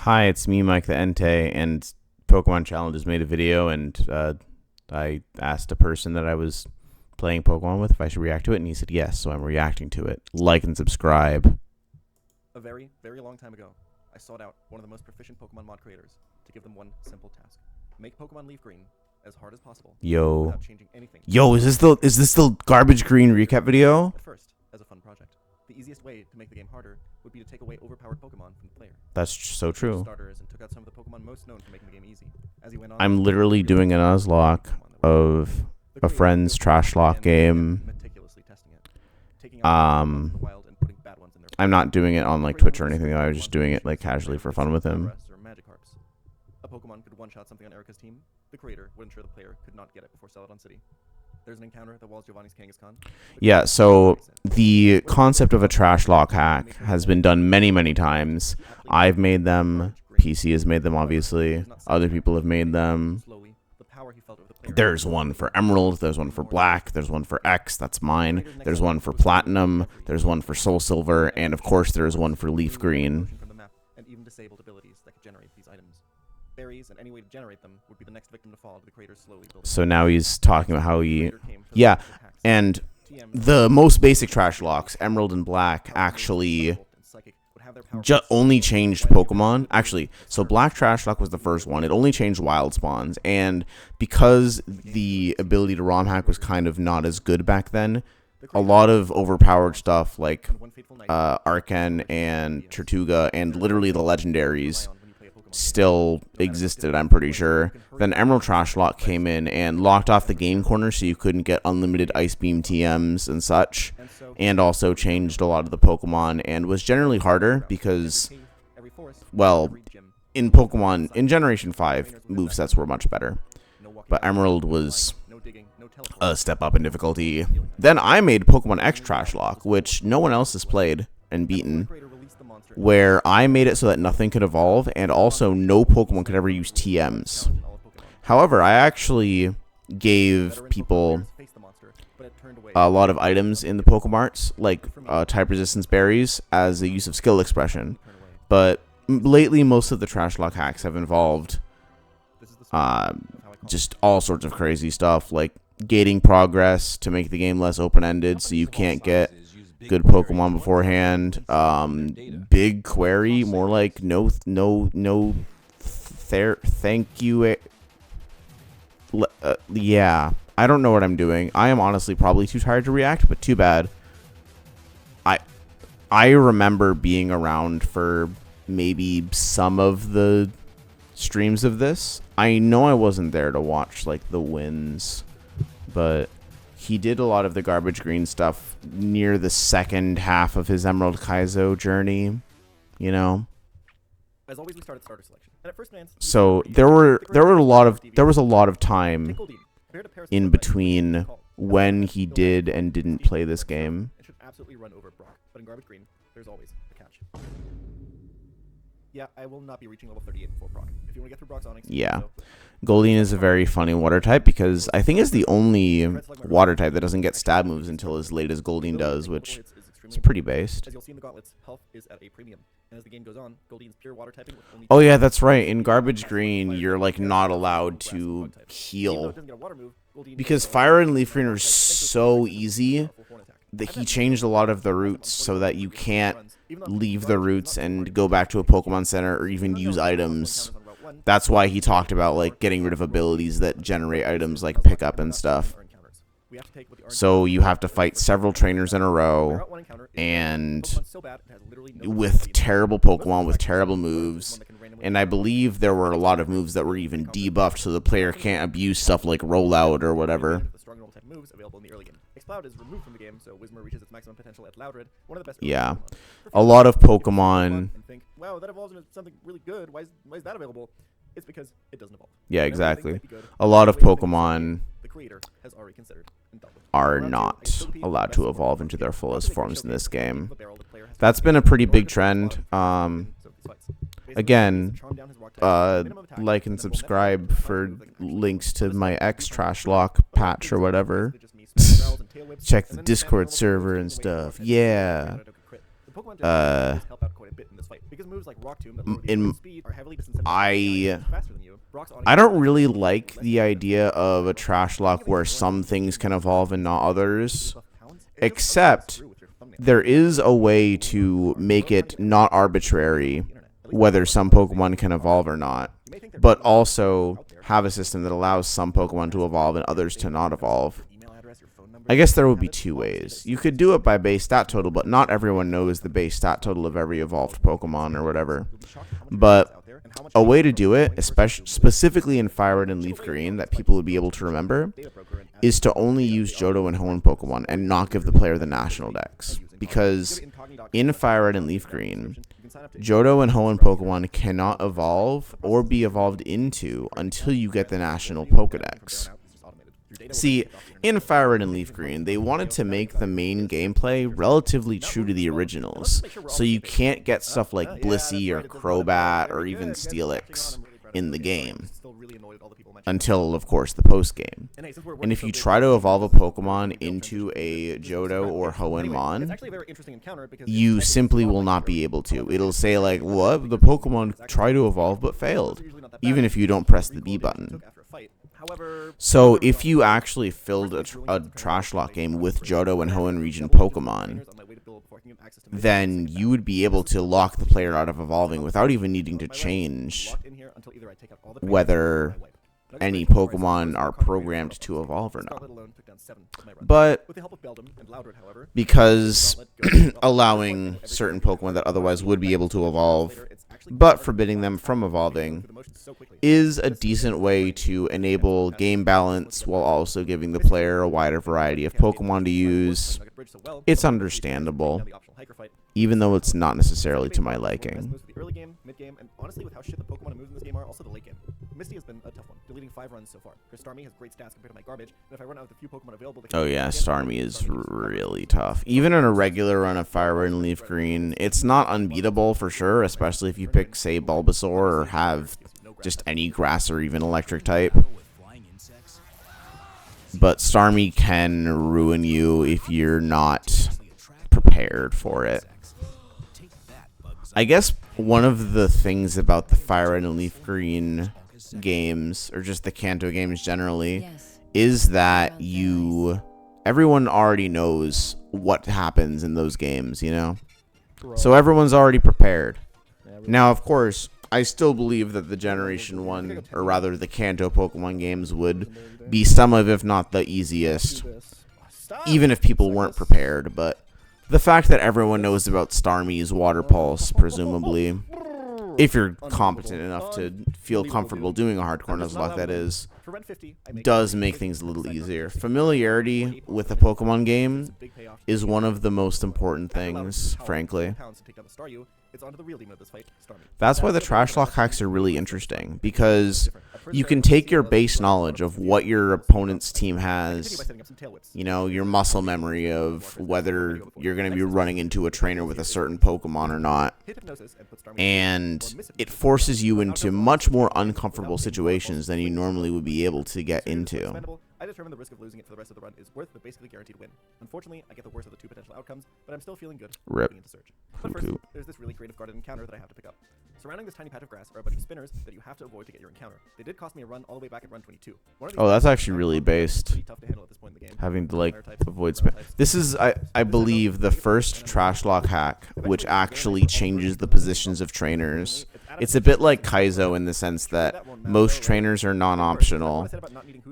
Hi, it's me, Mike the Entei, and Pokemon Challenge has made a video, and I asked a person that I was playing Pokemon with if I should react to it, and he said yes, so I'm reacting to it. Like and subscribe. A very, very long time ago, I sought out one of the most proficient Pokemon mod creators to give them one simple task. Make Pokemon Leaf Green as hard as possible without changing anything. Yo, is this the garbage green recap video? At first, as a fun project. The easiest way to make the game harder would be to take away overpowered Pokemon from the player. That's so true. Starters and took out some of the Pokemon most known for making the game easy. As he went on, I'm literally doing an Nuzlocke of a friend's trash lock game. I'm not doing it on like Twitch or anything. I was just doing it like casually for fun with him. A Pokemon could one-shot something on Erica's team. The creator would ensure the player could not get it before Celadon City. There's an encounter that walls Giovanni's Kangaskhan. Yeah, so the concept of a trash lock hack has been done many, many times. I've made them. PC has made them, obviously. Other people have made them. There's one for Emerald. There's one for Black. There's one for X. That's mine. There's one for Platinum. There's one for Soul Silver. And, of course, there's one for Leaf Green. And even disabled abilities that could generate these items. Berries and any way to generate them would be the next victim to fall to the creator's slowly building. So now he's talking about how he... Yeah, and the most basic trash locks, Emerald and Black, actually only changed Pokemon. Actually, so Black Trash Lock was the first one. It only changed wild spawns. And because the ability to ROM hack was kind of not as good back then, a lot of overpowered stuff like Arcan and Tortuga and literally the legendaries still existed, I'm pretty sure. Then Emerald Trash Lock came in and locked off the game corner so you couldn't get unlimited Ice Beam TMs and such, and also changed a lot of the Pokemon and was generally harder because, well, in Pokemon, in Generation 5, movesets were much better. But Emerald was a step up in difficulty. Then I made Pokemon X Trash Lock, which no one else has played and beaten, where I made it so that nothing could evolve, and also no Pokemon could ever use TMs. However, I actually gave people a lot of items in the Pokemarts, like type resistance berries, as a use of skill expression. But lately, most of the trash lock hacks have involved just all sorts of crazy stuff, like gating progress to make the game less open-ended, so you can't get good Pokemon beforehand. Big query, more like thank you. Yeah, I don't know what I'm doing. I am honestly probably too tired to react, but too bad. I remember being around for maybe some of the streams of this. I know I wasn't there to watch like the wins, but he did a lot of the garbage green stuff near the second half of his Emerald Kaizo journey, you know. As always, we started starter selection. And at first glance, so there was a lot of time in between when he did and didn't play this game. It should absolutely run over Brock, but in garbage green, there's always a catch. Yeah, I will not be reaching level 38 before Brock. If you want to get through Brock's Onyx, yeah. Goldeen is a very funny water type because I think it's the only water type that doesn't get stab moves until as late as Goldeen does, which is pretty based. As you'll see in the gauntlets, health is at a premium. And as the game goes on, Goldeen's pure water typing with only oh yeah, that's right. In garbage green, you're like not allowed to heal because Fire and Leaf Green are so easy that he changed a lot of the routes so that you can't leave the routes and go back to a Pokemon Center or even use items. That's why he talked about like getting rid of abilities that generate items like pickup and stuff. So you have to fight several trainers in a row and with terrible Pokemon with terrible moves. And I believe there were a lot of moves that were even debuffed so the player can't abuse stuff like rollout or whatever. Is removed from the game, so Whismur reaches its maximum potential at Loudred, one of the best. Yeah, a lot of Pokemon. And think, wow, that evolves into something really good. Why is that available? It's because it doesn't evolve. Yeah, exactly. A lot of Pokemon the creator has already considered and dealt with. Are not allowed to evolve into their fullest forms in this game. That's been a pretty big trend. Again, like and subscribe for links to my X Trash Lock patch or whatever. Check the Discord server and stuff. Yeah. I don't really like the idea of a trash lock where some things can evolve and not others, except there is a way to make it not arbitrary whether some Pokemon can evolve or not, but also have a system that allows some Pokemon to evolve and others to not evolve. I guess there would be two ways. You could do it by base stat total, but not everyone knows the base stat total of every evolved Pokemon or whatever. But a way to do it, specifically in Fire Red and Leaf Green, that people would be able to remember, is to only use Johto and Hoenn Pokemon and not give the player the national dex. Because in Fire Red and Leaf Green, Johto and Hoenn Pokemon cannot evolve or be evolved into until you get the national Pokedex. See, in Fire Red and Leaf Green, they wanted to make the main gameplay relatively true to the originals, so you can't get stuff like Blissey or Crobat or even Steelix in the game, until, of course, the post-game. And if you try to evolve a Pokemon into a Johto or Hoenn, you simply will not be able to. It'll say, like, what? The Pokemon tried to evolve but failed, even if you don't press the B button. So if you actually filled a trash lock game with Johto and Hoenn region Pokemon, then you would be able to lock the player out of evolving without even needing to change whether any Pokemon are programmed to evolve or not. But because allowing certain Pokemon that otherwise would be able to evolve, but forbidding them from evolving, is a decent way to enable game balance while also giving the player a wider variety of Pokemon to use. It's understandable, even though it's not necessarily to my liking. Misty has been a tough one, deleting 5 runs so far. Because Starmie has great stats compared to my garbage, and if I run out of the few Pokemon available... Oh yeah, Starmie is really tough. Even in a regular run of Fire Red and Leaf Green, it's not unbeatable for sure, especially if you pick, say, Bulbasaur or have just any grass or even electric type. But Starmie can ruin you if you're not prepared for it. I guess one of the things about the Fire Red and Leaf Green games, or just the Kanto games generally, is that everyone already knows what happens in those games, you know? So everyone's already prepared. Now, of course, I still believe that the Generation 1, or rather the Kanto Pokemon games, would be some of, if not the easiest, even if people weren't prepared. But the fact that everyone knows about Starmie's Water Pulse, presumably, if you're competent enough to feel comfortable doing a hardcore Nuzlocke, that is, does make things a little easier. Familiarity with a Pokemon game is one of the most important things, frankly. That's why the trash lock hacks are really interesting, because you can take your base knowledge of what your opponent's team has, you know, your muscle memory of whether you're going to be running into a trainer with a certain Pokemon or not, and it forces you into much more uncomfortable situations than you normally would be able to get into. I determined the risk of losing it for the rest of the run is worth the basically guaranteed win. Unfortunately, I get the worst of the 2 potential outcomes, but I'm still feeling good going into search. But first, there's this really creative guarded encounter that I have to pick up. Surrounding this tiny patch of grass are a bunch of spinners that you have to avoid to get your encounter. They did cost me a run all the way back at run 22. Oh, that's actually really based. Having to, like, avoid spin. This is, I believe, the first trash lock hack which actually changes the positions of trainers. It's a bit like Kaizo in the sense that most trainers are non-optional,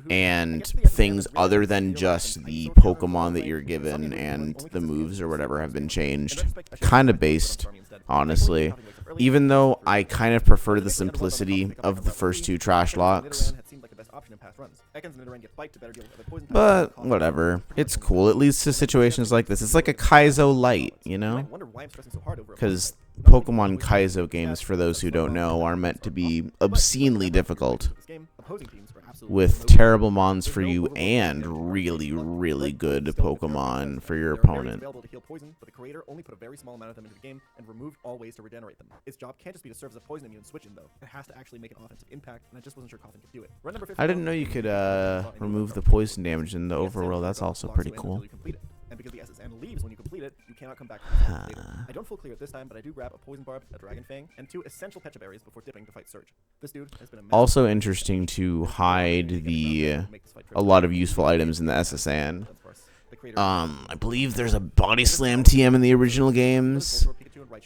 and things other than just the Pokemon that you're given and the moves or whatever have been changed. Kind of based, honestly. Even though I kind of prefer the simplicity of the first 2 trash locks. But whatever. It's cool. It leads to situations like this. It's like a Kaizo light, you know? Because Pokemon Kaizo games, for those who don't know, are meant to be obscenely difficult, with terrible mons for you and really, really good Pokemon for your opponent. But the creator only put a very small amount of them into the game and removed all ways to regenerate them. Its job can't just be to serve as a poison immune switch in, though. It has to actually make an offensive impact, and I just wasn't sure Coffin could do it. I didn't know you could remove the poison damage in the overworld. That's also pretty cool. and because the SSN leaves when you complete it, you cannot come back later. I don't full clear it this time, but I do grab a Poison Barb, a Dragon Fang, and 2 essential Pecha Berries before dipping to fight Surge. This dude has been a Also interesting to hide a lot of useful items in the SSN. I believe there's a Body Slam TM in the original games,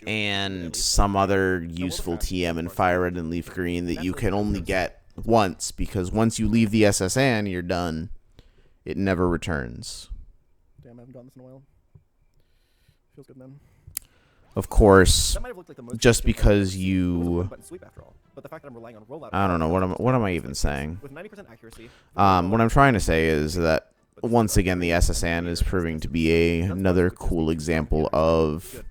and some other useful TM in Fire Red and Leaf Green that you can only get once, because once you leave the SSN, you're done. It never returns. Damn, I haven't done this in a while. Feels good, man. Of course, just because you... I don't know, what am I even saying? What I'm trying to say is that once again, the SSN is proving to be another cool example of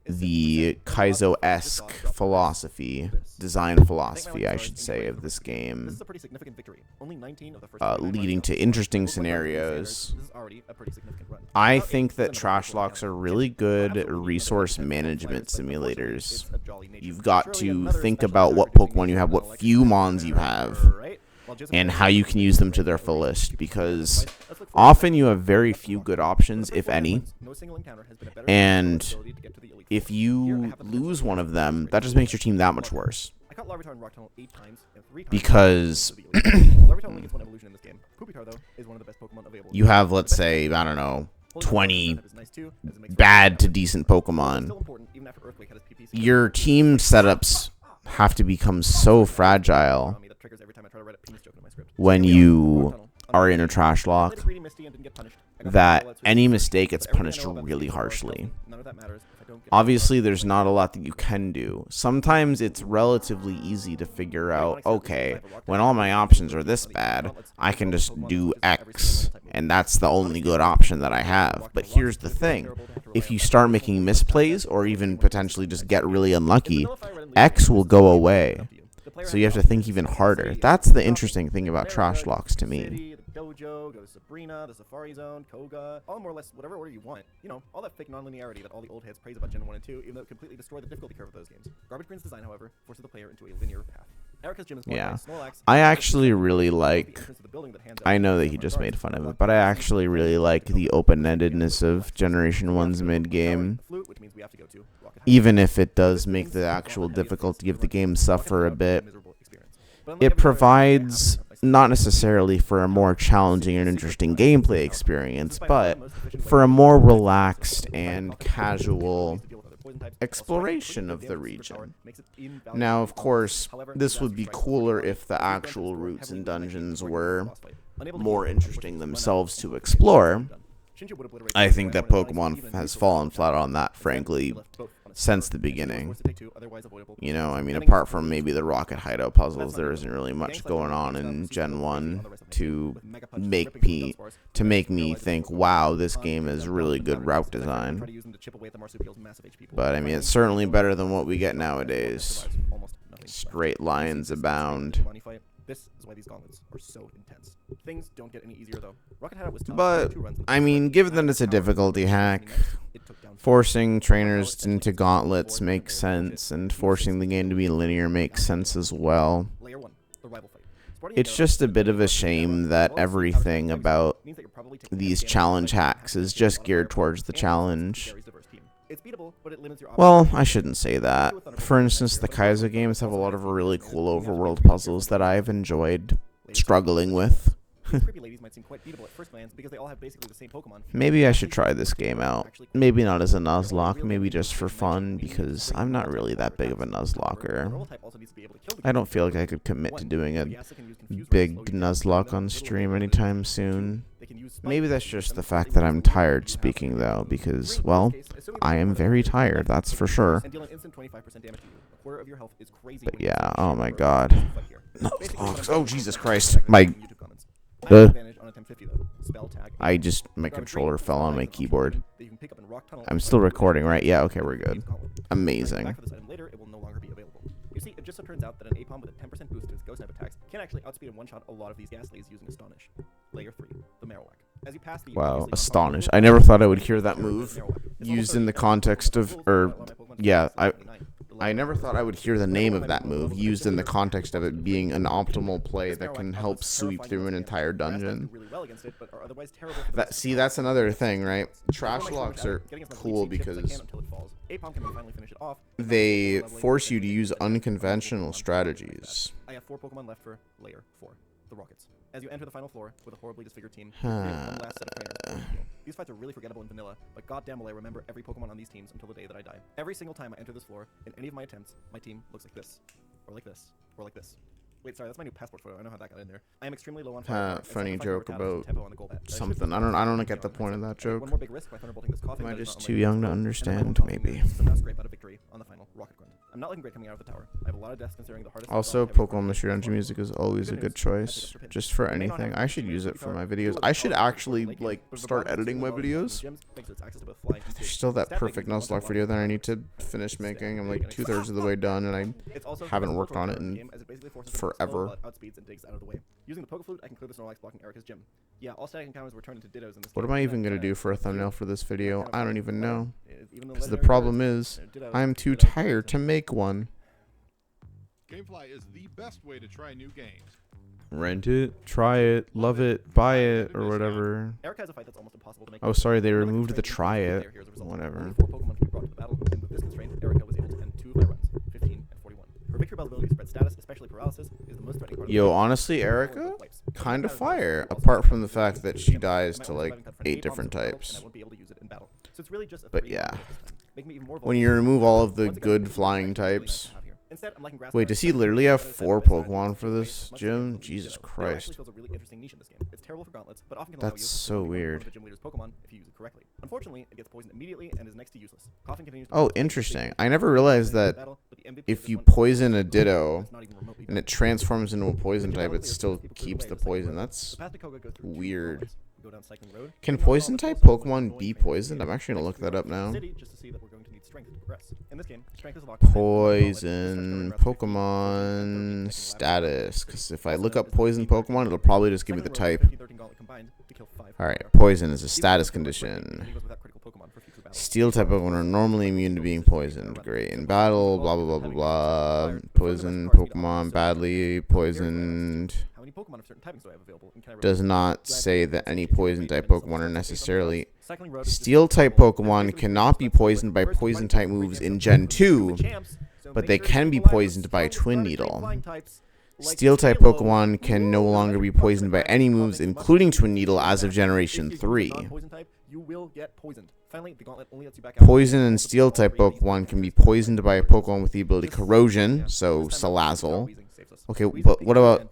the Kaizo-esque philosophy, design philosophy, I should say, of this game, leading to interesting scenarios. I think that trash locks are really good resource management simulators. You've got to think about what Pokemon you have, what few Mons you have, and how you can use them to their fullest, because often you have very few good options, if any, and if you lose one of them, that just makes your team that much worse. Because you have, let's say, I don't know, 20 bad to decent Pokemon. Your team setups have to become so fragile when you are in a trash lock that any mistake gets punished really harshly. Obviously, there's not a lot that you can do. Sometimes it's relatively easy to figure out, okay, when all my options are this bad, I can just do X, and that's the only good option that I have. But here's the thing. If you start making misplays, or even potentially just get really unlucky, X will go away. So you have to think even harder. That's the interesting thing about trash locks to me. Dojo, go to Sabrina, the Safari Zone, Koga, all more or less whatever order you want. You know, all that fake non-linearity that all the old heads praise about Gen 1 and 2, even though it completely destroyed the difficulty curve of those games. Garbage Green's design, however, forces the player into a linear path. Erica's gym is I actually really like... I know that he just made fun of it, but I actually really like the open-endedness of Generation 1's mid-game. Even if it does make the actual difficulty of the game suffer a bit, it provides not necessarily for a more challenging and interesting gameplay experience, but for a more relaxed and casual exploration of the region. Now, of course, this would be cooler if the actual routes and dungeons were more interesting themselves to explore. I think that Pokemon has fallen flat on that, frankly, since the beginning. You know, I mean, apart from maybe the Rocket Hideout puzzles, there isn't really much going on in Gen 1 to make me think, wow, this game is really good route design. But, I mean, it's certainly better than what we get nowadays. Straight lines abound. This is why these gauntlets are so intense. Things don't get any easier, though. Rocket Hideout was tough. But, I mean, given that it's a difficulty hack, forcing trainers into gauntlets makes sense, and forcing the game to be linear makes sense as well. It's just a bit of a shame that everything about these challenge hacks is just geared towards the challenge. Well, I shouldn't say that. For instance, the Kaizo games have a lot of really cool overworld puzzles that I've enjoyed struggling with. Maybe I should try this game out. Maybe not as a Nuzlocke, maybe just for fun, because I'm not really that big of a Nuzlocker. I don't feel like I could commit to doing a big Nuzlocke on stream anytime soon. Maybe that's just the fact that I'm tired speaking, though, because, well, I am very tired, that's for sure. But yeah, oh my god. Oh, Jesus Christ. My controller fell on my keyboard. I'm still recording, right? Yeah, okay, we're good. Amazing. You see, it just so turns out that an Apom with a 10% boost to its ghost type attacks can actually outspeed and one-shot a lot of these Gastlies using Astonish. Layer 3, the Marowak. As you pass the wow, Astonish. I never thought I would hear that move used in the context of, I never thought I would hear the name of that move used in the context of it being an optimal play that can help sweep through an entire dungeon. See, that's another thing, right? Trash locks are cool because they force you to use unconventional strategies. I have 4 Pokemon left for Layer 4, the Rockets. As you enter the final floor with a horribly disfigured team, one last set of trainers. These fights are really forgettable in vanilla, but goddamn will I remember every Pokemon on these teams until the day that I die. Every single time I enter this floor, in any of my attempts, my team looks like this, or like this, or like this. Wait, sorry, that's my new passport photo. I know how that got in there. I am extremely low on fire. Funny joke about something. I don't get the point of that joke. One more big risk by thunderbolting this coffin. Am I just too young to understand? Maybe. Scrape out a victory on the final rocket grunt. I'm not looking great coming out of the tower. I have a lot of deaths considering the hardest. Also, Pokemon Mystery Dungeon music is always a good choice, just for anything. I should use it for my videos. I should actually like start editing my videos. There's still that perfect Nuzlocke video that I need to finish making. I'm like 2/3 of the way done, and I haven't worked on it in forever. Using the Pokeflute, I can clear the Snorlax blocking Erica's gym. Yeah, all static encounters were turned into Dittos in this. What am I even gonna do for a thumbnail for this video? I don't even know. Because the problem is, I'm too tired to make one. Gamefly is the best way to try new games. Rent it, try it, love it, buy it, or whatever. Erica has a fight that's almost impossible to make. Oh, sorry, they removed the try it. Whatever. 4 Pokemon can be brought to the battle, and with this constraint, Erica was able to end 2 of my runs, 15 and 41. Her victory bell's ability to spread status, especially paralysis, is the most threatening part of Yo, honestly, Erica, kind of fire. Apart from the fact that she dies to like 8 different types. But yeah, when you remove all of the good flying types. Wait, does he literally have 4 Pokemon for this gym? Jesus Christ. That's so weird. Oh, interesting. I never realized that if you poison a Ditto and it transforms into a poison type, it still keeps the poison. That's weird. Can poison type Pokemon be poisoned? I'm actually gonna look that up now. Poison Pokemon status. Because if I look up poison Pokemon, it'll probably just give me the type. Alright, poison is a status condition. Steel type Pokemon are normally immune to being poisoned. Great. In battle, blah blah blah blah blah. Poison Pokemon badly poisoned. Does not say that any poison type Pokemon are necessarily. Steel type Pokemon cannot be poisoned by poison type moves in Gen 2, but they can be poisoned by Twin Needle. Steel type Pokemon can no longer be poisoned by any moves, including Twin Needle, as of Generation 3. Poison and Steel type Pokemon can be poisoned by a Pokemon with the ability Corrosion, so Salazzle. Okay, but what about...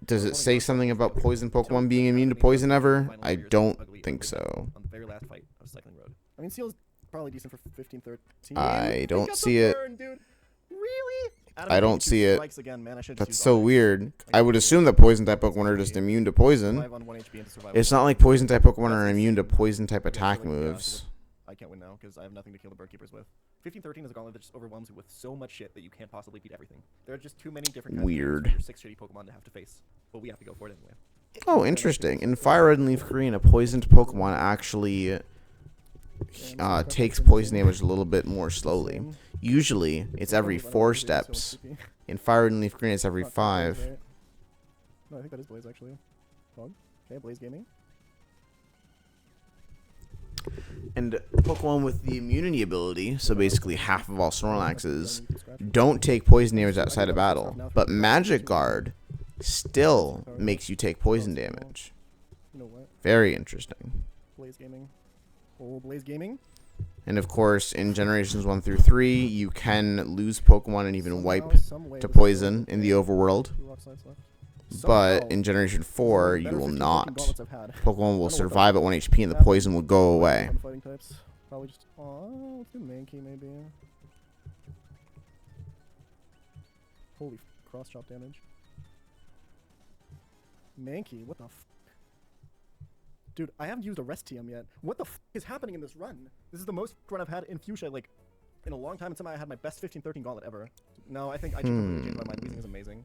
Does it say something about poison Pokemon being immune to poison ever? I don't think so. I mean, Seal's probably decent for 15, 13. I don't see it. Really? I don't see it. That's so weird. I would assume that poison type Pokemon are just immune to poison. It's not like poison type Pokemon are immune to poison type attack moves. I can't win now because I have nothing to kill the Birdkeepers with. 15-13 is a gauntlet that just overwhelms you with so much shit that you can't possibly beat everything. There are just too many different kinds of 6 shitty Pokemon to have to face, but we have to go for it anyway. Oh, interesting. In Fire Red and Leaf Green, a poisoned Pokemon actually takes poison damage a little bit more slowly. Usually, it's every 4 steps. In Fire Red and Leaf Green, it's every 5. No, I think that is Blaze, actually. Okay, Blaze Gaming. And Pokemon with the immunity ability, so basically half of all Snorlaxes, don't take poison damage outside of battle. But Magic Guard still makes you take poison damage. Very interesting. Blaze Gaming. Oh, Blaze Gaming. And of course, in Generations 1 through 3, you can lose Pokemon and even wipe to poison in the overworld. But in Generation 4, you will not. Pokemon will survive at 1 HP and the poison will go away. Probably just, let's do Mankey maybe. Holy cross chop damage. Mankey, what the f? Dude, I haven't used a rest TM yet. What the f is happening in this run? This is the most run I've had in Fuchsia, like, in a long time. And somehow I had my best 15-13 gauntlet ever. No, I think I changed my mind. Weezing is amazing.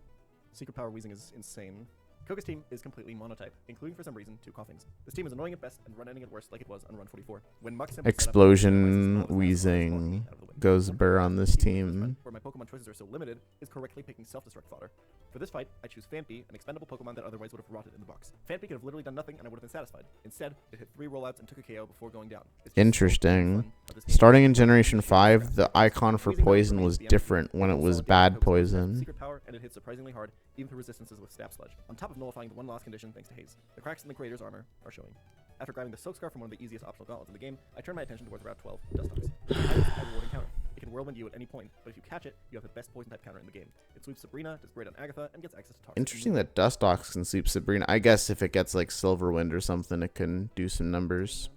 Secret Power Weezing is insane. Koga's team is completely monotype, including for some reason 2 Coughings. This team is annoying at best and run ending at worst like it was on run 44. When Mux simply set up Explosion wheezing goes burr on this team. where my Pokemon choices are so limited is correctly picking self-destruct fodder. For this fight, I choose Phanpy, an expendable Pokemon that otherwise would have rotted in the box. Phanpy could have literally done nothing and I would have been satisfied. Instead, it hit 3 rollouts and took a KO before going down. It's just so Interesting. fun how this game Starting in is Generation 5, the icon for poison was different when it was bad poison. secret power, and it hits surprisingly hard, even through resistances with Stab Sludge, on top of nullifying the 1 loss condition thanks to Haze. The cracks in the creator's armor are showing. After grabbing the Silk Scarf from one of the easiest optional gauntlets in the game, I turn my attention towards Route 12, Dustox. It's a rewarding counter. It can whirlwind you at any point, but if you catch it, you have the best poison type counter in the game. It sweeps Sabrina, does great on Agatha, and gets access to Toxic. Interesting that Dustox can sweep Sabrina. I guess if it gets like Silverwind or something, it can do some numbers.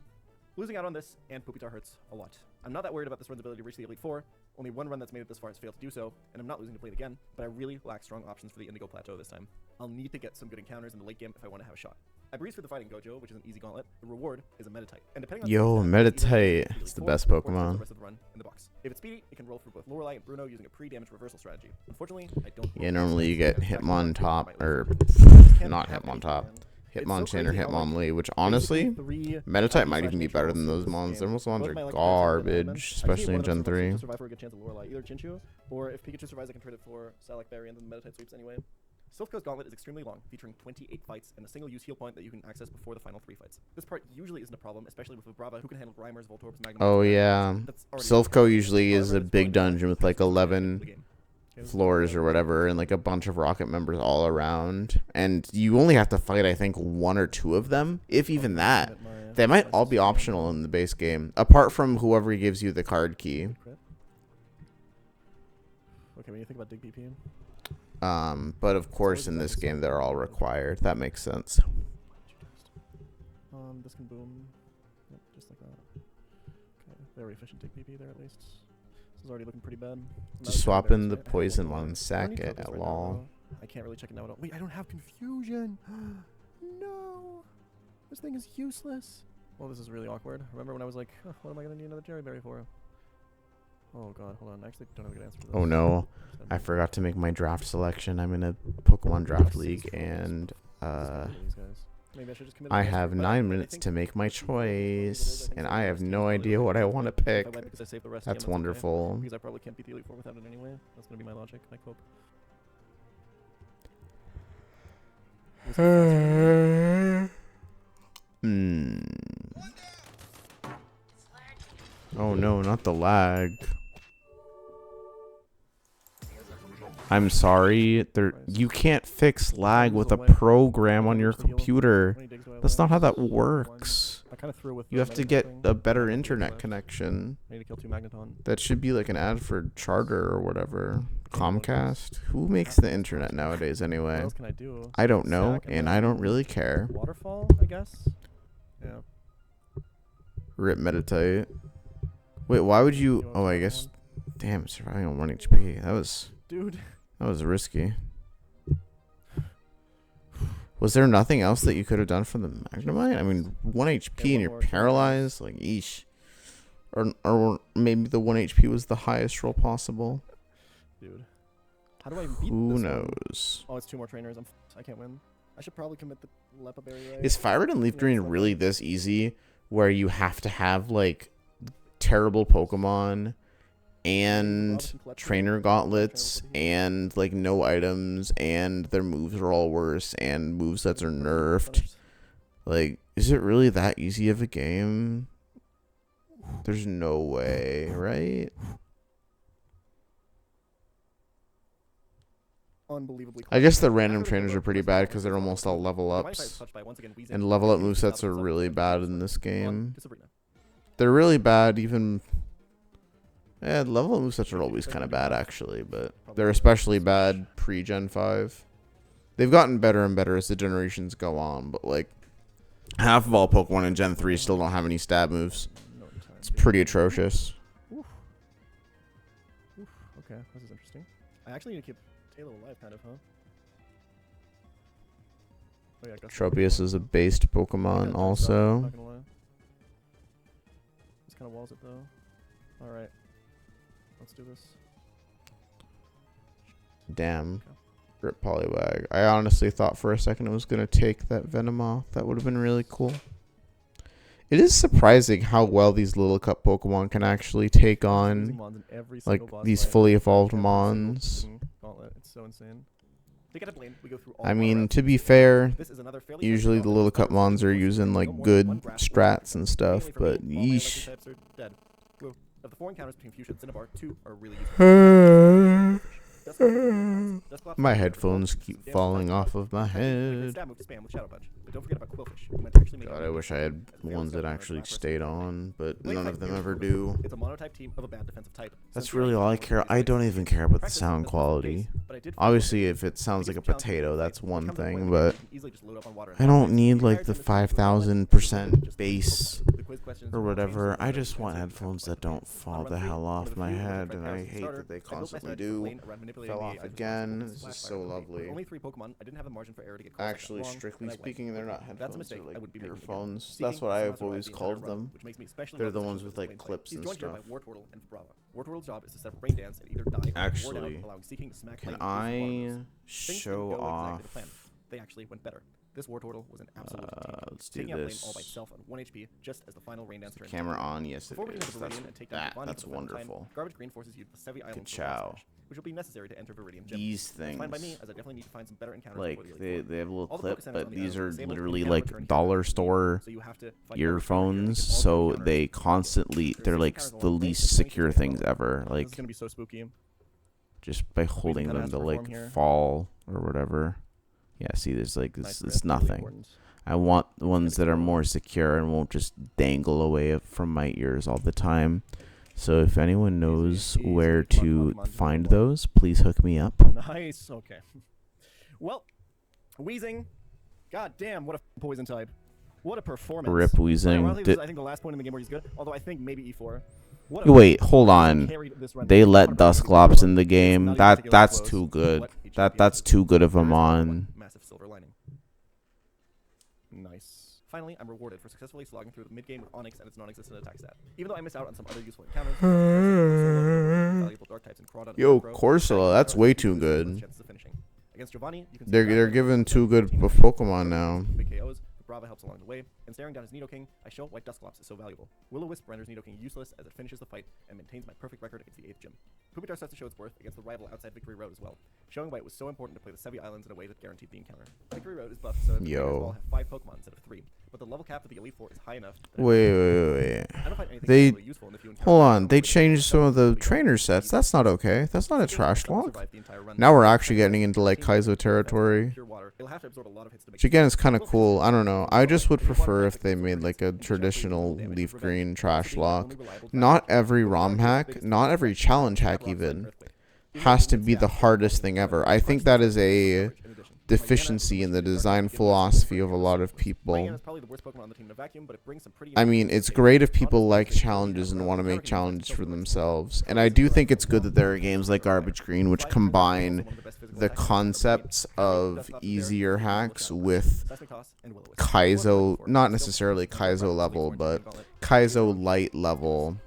Losing out on this and Pupitar hurts a lot. I'm not that worried about this run's ability to reach the Elite Four. Only 1 run that's made it this far has failed to do so, and I'm not losing to Blade again, but I really lack strong options for the Indigo Plateau this time. I'll need to get some good encounters in the late game if I want to have a shot. I breeze through the Fighting Gojo, which is an easy gauntlet. The reward is a Meditite. And depending on Yo, Meditite is the best or it throws Pokemon. the rest of the run in the box. If it's speedy, it can roll through both Lorelei and Bruno using a pre-damage reversal strategy. Unfortunately, I don't. Yeah, normally you get Hitmontop, or not Hitmontop. Hitmonchan or Hitmonlee, which honestly, Meditite might even be better than those mons. Those mons are garbage, especially in Gen 3. Survive for a good chance of Lorelei, either Chinchu, or if Pikachu survives, I can trade it for Salak Berry and then Meditite sweeps anyway. Silphco's Gauntlet is extremely long, featuring 28 fights and a single-use heal point that you can access before the final 3 fights. This part usually isn't a problem, especially with Vibrava, who can handle Grimers, Voltorbs, Magnum. Oh yeah, Silphco usually is a big dungeon with like 11 floors or whatever, and like a bunch of rocket members all around, and you only have to fight I think 1 or 2 of them, if even that. They might all be optional in the base game, apart from whoever gives you the card key. Okay, when you think about Dig BP, But of course in this game they're all required. That makes sense. this can boom. Yep, just like that. Okay, very efficient Dig BP there at least. This is already looking pretty bad. Just swap in the poison one, sack it at lol. I can't really check it now at all. Wait, I don't have confusion. No, this thing is useless. Well, this is really awkward. Remember when I was like, oh, what am I gonna need another Jerry Berry for? Oh god, hold on. I actually don't have a good answer for this. Oh no, I forgot to make my draft selection. I'm in a Pokemon draft league, and I have 9 minutes to make my choice, and I have no idea what I want to pick. That's wonderful. Because I probably can't beat the Elite Four without it anyway. That's gonna be my logic. I hope. Oh no, not the lag. I'm sorry, you can't fix lag with a program on your computer. That's not how that works. You have to get a better internet connection. I need to kill 2 Magneton. That should be like an ad for Charter or whatever. Comcast? Who makes the internet nowadays anyway? What else can I do? I don't know, and I don't really care. Waterfall, I guess? Yeah. Rip Meditite. Wait, why would you... Oh, I guess... Damn, surviving on 1 HP. That was... Dude. That was risky. Was there nothing else that you could have done for the Magnemite? I mean, 1 HP and you're paralyzed? Like, eesh. Or maybe the 1 HP was the highest roll possible. Dude. How do I beat Who this knows? one? Oh, it's 2 more trainers. I can't win. I should probably commit the Lepa Berry, right? Is Fire Red and Leaf Green really this easy where you have to have, like, terrible Pokemon and trainer gauntlets and like no items and their moves are all worse and movesets are nerfed? Like, is it really that easy of a game? There's no way, right? Unbelievably. I guess the random trainers are pretty bad because they're almost all level ups, and level up movesets are really bad in this game. They're really bad even... Yeah, level up movesets are always kind of bad, actually, but they're especially bad pre-Gen 5. They've gotten better and better as the generations go on, but, like, half of all Pokemon in Gen 3 still don't have any stab moves. It's pretty atrocious. Oof. Okay, this is interesting. I actually need to keep Taylor alive, kind of, huh? Oh, yeah, Tropius is a based Pokemon, also. Not gonna lie. This kind of walls it, though. Alright. Let's do this. Damn. Okay. Rip Poliwag. I honestly thought for a second it was going to take that Venomoth. That would have been really cool. It is surprising how well these little cup Pokemon can actually take on like these fully evolved Mons. It's so insane. I mean, to be fair, usually the little cup Mons are using like good strats and stuff, but yeesh. Of the 4 encounters between Fuchsia and Cinnabar, 2 are really useful. My headphones keep falling off of my head. God, I wish I had ones that actually stayed on, but none of them ever do. It's a monotype team of a bad defensive type. That's really all I care. I don't even care about the sound quality. Obviously, if it sounds like a potato, that's one thing, but I don't need like the 5,000% bass or whatever. I just want headphones that don't fall the hell off my head, and I hate that they constantly do. Fell off again. This is so lovely. Only 3 Pokemon. I didn't have a margin for error to get Actually, strictly speaking, they're not headphones. They're like earphones. That's what I've always called them. They're the ones with like clips and stuff. Wartortle's job is to set up Brain Dance and either die Actually, or allowing Seeking to smack can I show off? They actually went better. This Wartortle was an absolute let's do taking out Blame this. all by itself on 1 HP, just as the final Rain Dance turn. Camera on, yes it Before we is. enter Viridian and take down Giovanni That's for the final time, wonderful. Garbage Green forces you to Sevi Island for Ka-chow. Flash, which will be necessary to enter Viridian Gym. These That's fine by me, things, as I definitely need to find some better encounters like before the Elite they have a little Four. All the clip, focus centers but on the these island are disable literally encounter like turn dollar counters. store So you have to fight earphones, Garbage Green to get all so the encounters. they constantly they're like Encounters the along the way, least it's secure 20 things ever. This Like is gonna be so spooky. just by holding kinda them has to to like perform here. fall or whatever. Yeah, see, there's like Nice it's grip, really nothing. important. I want ones that are more secure and won't just dangle away from my ears all the time. So if anyone knows easy. where Come on, to Pokemon, find do it. those, please hook me up. Nice. Okay. Well, Wheezing. God damn, what a poison type. What a performance. Rip Weezing. Ironically, this is, I think, the last point in the game where he's good. Although I think maybe E4. What a Wait, hold on. carried this run. They let 100% Dusclops in the It's game. not even That's particularly too close. good. What a That's championship. too good of a There is one mon. massive silver lining. Nice. Finally, I'm rewarded for successfully slogging through the mid-game with Onyx and its non-existent attack stat. Even though I missed out on some other useful encounters, valuable dark types and Crawdon Yo, and Necro, Corsola, that's way too good. chances of finishing. Against Giovanni, you can see They're the giving background too good team of with Pokemon now. big KOs, but Brava helps along the way, and staring down his Nidoking, I show why Dusclops is so valuable. Will-O-Wisp renders Nidoking useless as it finishes the fight and maintains my perfect record against the 8th gym. Pupitar starts to show its worth against the rival outside Victory Road as well, showing why it was so important to play the Sevi Islands in a way that guaranteed the encounter. Victory Road is buffed so that the players all have 5 Pokemon instead of 3, but the level cap of the Elite Four is high enough that Wait. I don't find anything They- particularly useful in the few encounters Hold that on, come they with it. changed some of the Because trainer sets. That's not okay. That's not a trash It'll log. survive the entire run. Now we're actually getting into like Kaizo territory. Pure water. It'll have to absorb a lot of hits to make Which again is kind of cool. I don't know. I just would prefer if they made like a traditional leaf green trash lock. Not every ROM hack, not every challenge hack even, has to be the hardest thing ever. I think that is a deficiency in the design philosophy of a lot of people. I mean, it's great if people like challenges and want to make challenges for themselves. And I do think it's good that there are games like Garbage Green which combine the concepts of easier hacks with Kaizo, not necessarily Kaizo level, but Kaizo light level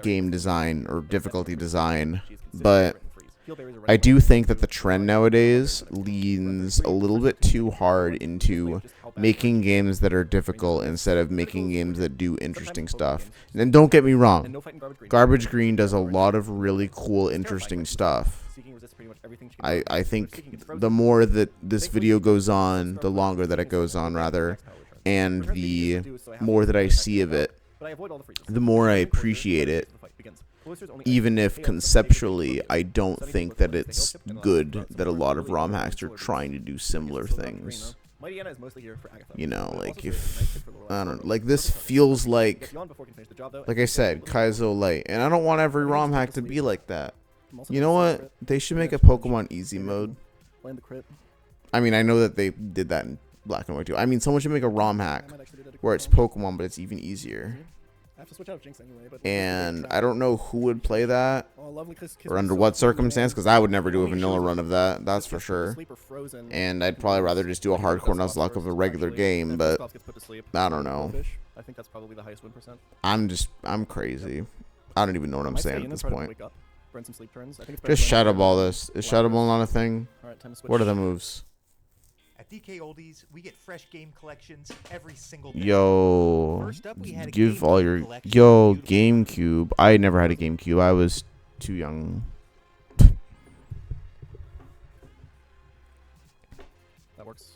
game design or difficulty design. But I do think that the trend nowadays leans a little bit too hard into making games that are difficult instead of making games that do interesting stuff. And don't get me wrong, Garbage Green does a lot of really cool, interesting stuff. I think the more that this video goes on, the longer that it goes on, rather, and the more that I see of it, the more I appreciate it. Even if conceptually I don't think that it's good that a lot of ROM hacks are trying to do similar things. You know, like if, I don't know, like this feels like I said, Kaizo Light. And I don't want every ROM hack to be like that. You know what? They should make a Pokemon easy mode. I mean, I know that they did that in Black and White too. I mean, someone should make a ROM hack where it's Pokemon, but it's even easier. And I don't know who would play that or under what circumstance, because I would never do a vanilla run of that, that's for sure. And I'd probably rather just do a hardcore Nuzlocke of a regular game, but I don't know. I think that's probably the highest win percent. I'm crazy. I don't even know what I'm saying at this point. Burn some sleep turns. I think it's Just Shadow Ball this. Is Shadow Ball not a thing? Alright, time to switch. What are the moves? At DK Oldies, we get fresh game collections every single day. Yo, First up, we had a give all your collection yo of beautiful GameCube. I never had a GameCube. I was too young. That works.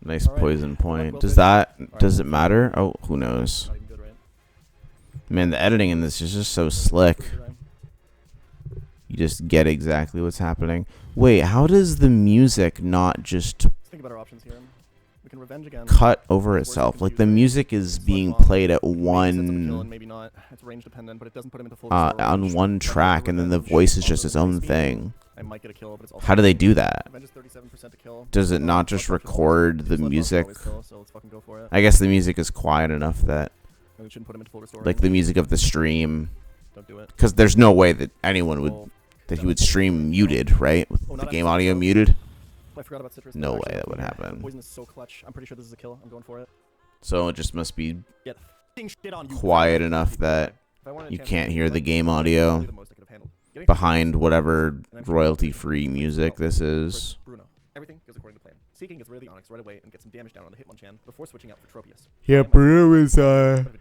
Nice All right. poison Good luck, point. Will Does Fish. that All does right. it matter? Oh, who knows? Not even good, right? Man, the editing in this is just so slick. Good, right? You just get exactly what's happening. Wait, how does the music not just Let's think about our options here. We can revenge again. cut over itself? Like the music is being played at Maybe sets up a kill and one maybe not. It's range dependent, but it doesn't put him into full on range. one Might get track, and then the revenge, voice is also just its increase own speed. thing. I might get a kill, but it's also How do they do that? Revenge is 37% to kill. Does it not just Blood Box will record always- the Blood Box will music? always kill, so let's fucking go for it. I guess the music is quiet enough that, And we shouldn't put him into full restore. like the music of the stream, Don't do it. because there's no way that anyone would Oh, that he would stream muted, right? With Oh, the not game actually, audio so- muted. I forgot about citrus. No Actually, way that would the happen. Poison is so clutch. I'm pretty sure this is a kill. I'm going for it. So it just must be Yeah, the f***ing shit on you. quiet enough that If I wanted a you chance can't to hear win, the like, game that's audio probably the most I could have handled. Getting behind whatever And I'm sure royalty-free music this is. Bruno. Everything goes according to plan. Seeking gets rid of the Onyx right away and get some damage down on the Hitmonchan before switching out for Tropius. Yeah, Bruno is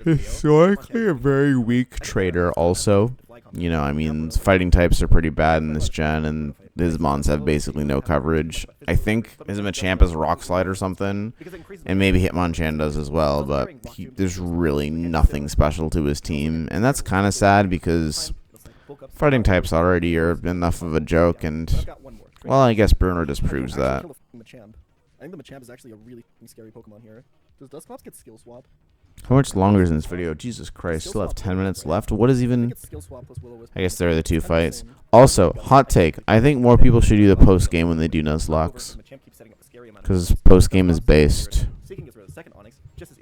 historically a very weak trader also. You know, I mean, fighting types are pretty bad in this gen, and his mons have basically no coverage. I think his Machamp is Rock Slide or something, and maybe Hitmonchan does as well, but there's really nothing special to his team, and that's kind of sad because fighting types already are enough of a joke, and, well, I guess Bruno just proves that. I think the Machamp is actually a really scary Pokemon here. Does Dusclops get skill swap? How much longer is in this video? Jesus Christ, still have 10 minutes left. What is even... Skill swap plus Will-O-Wisp. I guess there are the two fights. Also, hot take. I think more people should do the post-game when they do Nuzlocke. Because post-game is based.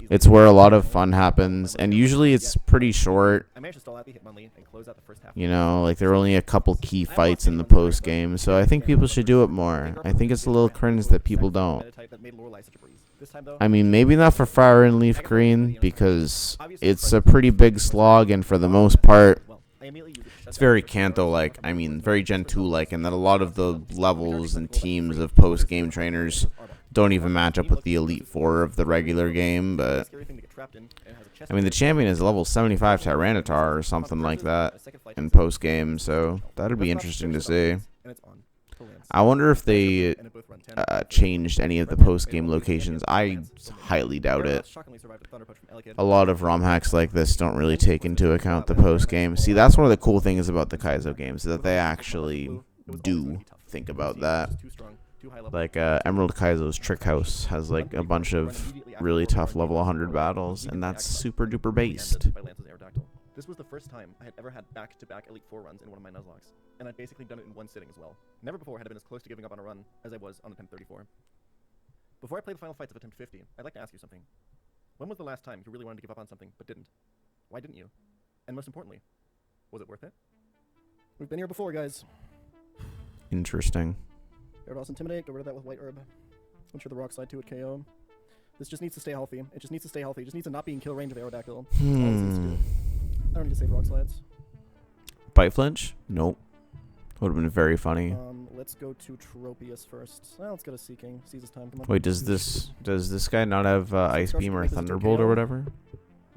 It's where a lot of fun happens, and usually it's pretty short. I managed to stall out the Hitmonlee and close out the first half. You know, like there are only a couple key fights in the post-game, so I think people should do it more. I think it's a little cringe that people don't. I mean, maybe not for Fire and Leaf Green, because it's a pretty big slog, and for the most part, it's very Kanto-like. I mean, very Gen 2-like, and that a lot of the levels and teams of post-game trainers don't even match up with the Elite Four of the regular game, but... I mean, the champion is level 75 Tyranitar or something like that in post-game, so that'd be interesting to see. I wonder if they changed any of the post-game locations. I highly doubt it. A lot of ROM hacks like this don't really take into account the post-game. See, that's one of the cool things about the Kaizo games, that they actually do think about that. Like, Emerald Kaizo's Trick House has, like, a bunch of really tough level 100 battles, and that's super duper based. This was the first time I had ever had back-to-back Elite Four runs in one of my Nuzlocke, and I'd basically done it in one sitting as well. Never before had I been as close to giving up on a run as I was on attempt 34. Before I play the final fights of attempt 50, I'd like to ask you something. When was the last time you really wanted to give up on something but didn't? Why didn't you? And most importantly, was it worth it? We've been here before, guys. Interesting. Gyarados Intimidate, go rid of that with White Herb. I'm sure the Rock Slide 2 would KO. This just needs to stay healthy. It just needs to stay healthy. It just needs to not be in kill range of Aerodactyl. I don't need to save Rock Slides. Bite Flinch? Nope. Would have been very funny. Let's go to Tropius first. Well, let's go to Seeking. Seize his time. Come on. Wait, does this guy not have Ice Beam or Thunderbolt or whatever?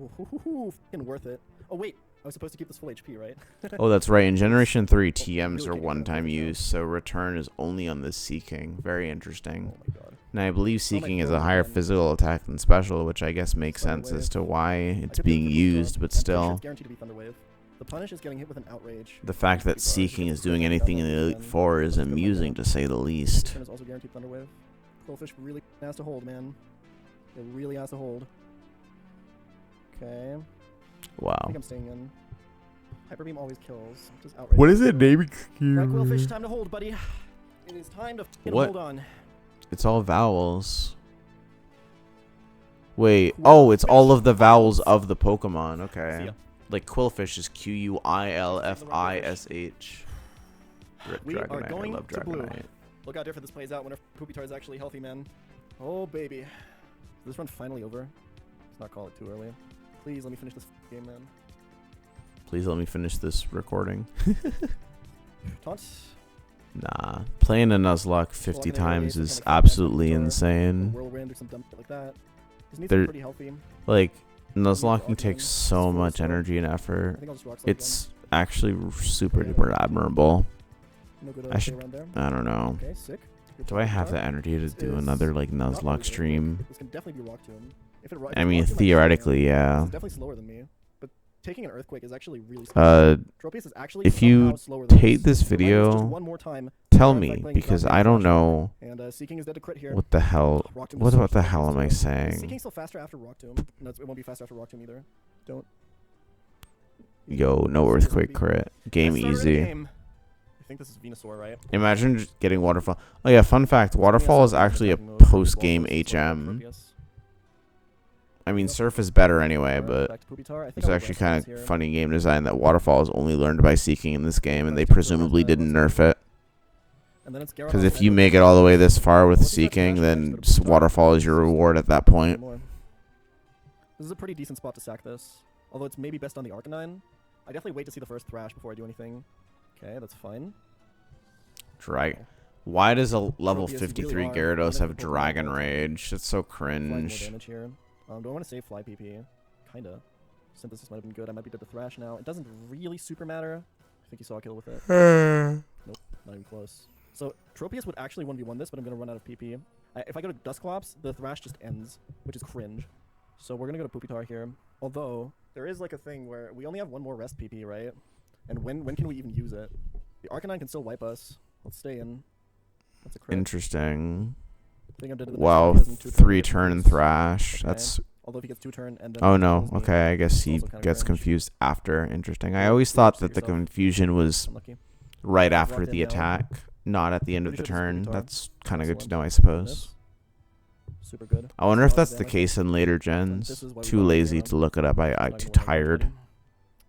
Ooh, fucking worth it. Oh, wait. I was supposed to keep this full HP, right? Oh, that's right. In Generation 3, TMs are one-time use, so return is only on the Seeking. Very interesting. Oh my god. And I believe Seeking is a higher physical attack than special, which I guess makes sense as to why it's being used, but still. It's guaranteed to be Thunder Wave. The Punish is getting hit with an Outrage. The fact that Seeking is doing anything in the Elite Four is amusing, to say the least. Turn is also guaranteed Thunder Wave. Quillfish really has to hold, man. It really has to hold. Okay. I Wow. think I'm staying in. Hyper Beam always kills. Just Outrage. What is it naming? Right, Quillfish, time to hold, buddy. It is time to What? hold on. It's all vowels. Wait. Oh, it's all of the vowels of the Pokemon. See Okay. ya. Like Quillfish is Quilfish. Rip We are Dragonite. I going love to blue. Dragonite. Look how different this plays out when our Pupitar is actually healthy, man. Oh, baby. Is this run finally over? Let's not call it too early. Please let me finish this game, man. Please let me finish this recording. Taunt. Nah, playing a Nuzlocke 50 Well, times maybe is something like absolutely Phantom Star, insane. Whirlwind or some dumb shit like that. This needs to They're- be pretty healthy. Like, for Nuzlocking Arcane. takes This so is full much restore. energy and I effort. think I'll just rock slide It's actually super duper admirable. again. No good I should- around there. I don't know. Okay, sick. Good Do job, I good have job. the energy to This do is another like not really Nuzlocke good. stream? This can definitely be rock tomb. If it, I mean, rock tomb, theoretically, This yeah. is definitely slower than me, but taking an earthquake is actually really slow. Tropius is actually if you somehow slower than hate this So if I lose just video, one more time, tell in fact, me playing because Ground I don't Flashback, know and Seeking is dead to crit here. what the hell. Rock Tomb What is about so the slow, hell am I Is saying? Seeking still faster after Rock Tomb? No, it won't be faster after Rock Tomb either. Don't. Yo, no earthquake crit. Game Let's start a easy. game. I think this is Venusaur, right? Imagine just getting waterfall. Oh yeah, fun fact: waterfall is actually a post-game HM. I mean, surf is better anyway, but it's actually kind of funny game design that waterfall is only learned by seeking in this game, and they presumably didn't nerf it. Because if you make it all the way this far with seeking, then waterfall is your reward at that point. This is a pretty decent spot to sack this. Although it's maybe best on the Arcanine. I definitely wait to see the first Thrash before I do anything. Okay, that's fine. Why does a level Tropius, you 53 really are Gyarados have wonderful Dragon Pokemon. Rage? That's so Fly more cringe. damage here. Do I want to save Fly PP? Kinda. Synthesis might have been good. I might be dead to Thrash now. It doesn't really super matter. I think you saw a kill with it. Nope, not even close. So Tropius would actually 1v1 this, but I'm gonna run out of PP. If I go to Dusclops, the Thrash just ends, which is cringe. So we're gonna go to Pupitar here. Although there is like a thing where we only have one more rest PP, right? And when can we even use it? The Arcanine can still wipe us. Let's stay in. That's a crit. Interesting. I think I'm dead to the Wow, best. He doesn't 3 2-turn, turn it's- Thrash. Okay. That's. Although if he gets 2-turn and then Oh he no. kills me, Okay, I guess it's he also kinda gets cringe. confused after. Interesting. I Yeah, always you thought shoot that the yourself. confusion was Unlucky. right Yeah, after locked the in now. attack, not at the end of Pretty the sure this is turn. Pupitar. That's kind of good to Excellent. know, I suppose. This. Super good. I wonder if Lots of that's the damage. case in later This gens. is why we Too locked in lazy now. to look it up. I'm Not too even worried about tired. it.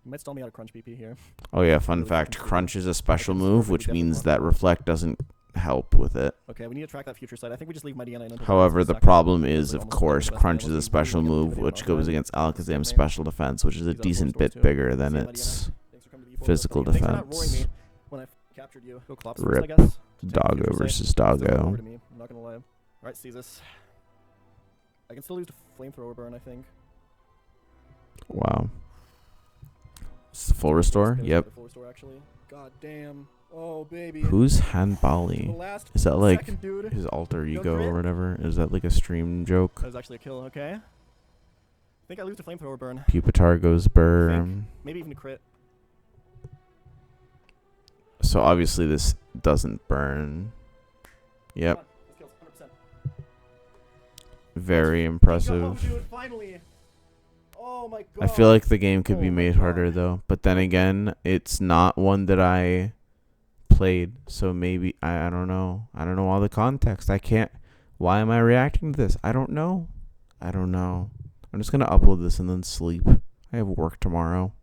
You might stall me out of Crunch PP here. Oh yeah, fun Really fact. fucking Crunch is a special just move, really which definitely means want that to- Reflect doesn't help with it. Okay, we need to track that future side. I think we just leave Mighty N9 until However, the second. problem It's is, like of almost course, the best Crunch damage. is a We special really move, need to which Arcanine. goes against Alakazam's Same. special defense, which is a These are decent force bit too. bigger than See you, Mighty its N9. Thanks for coming to the E4 physical Thanks for not roaring defense. me when I captured you. Go Clops Rip. first, I guess. to take the Doggo future sight. versus Still over Doggo. to me, I'm not gonna lie. Alright, Ceasus. I can still use the flamethrower burn, I think. Wow. This is full restore? Finish Yep. the full restore, actually. God damn. Oh, baby. Who's The Hanbali? last Is that like second, dude. his alter Go ego crit? or whatever? Is that like a stream joke? That was actually a kill, okay. I think I lose to flamethrower burn. Pupitar goes burn. Maybe even a crit. So obviously this doesn't burn. Yep. Come on, this kills 100%. Very Go, impressive. dude, finally. Oh my god. I feel like the game could be Oh my made God. harder though. But then again, it's not one that I played. So maybe I don't know. I don't know all the context. I can't. Why am I reacting to this? I don't know. I don't know. I'm just gonna upload this and then sleep. I have work tomorrow.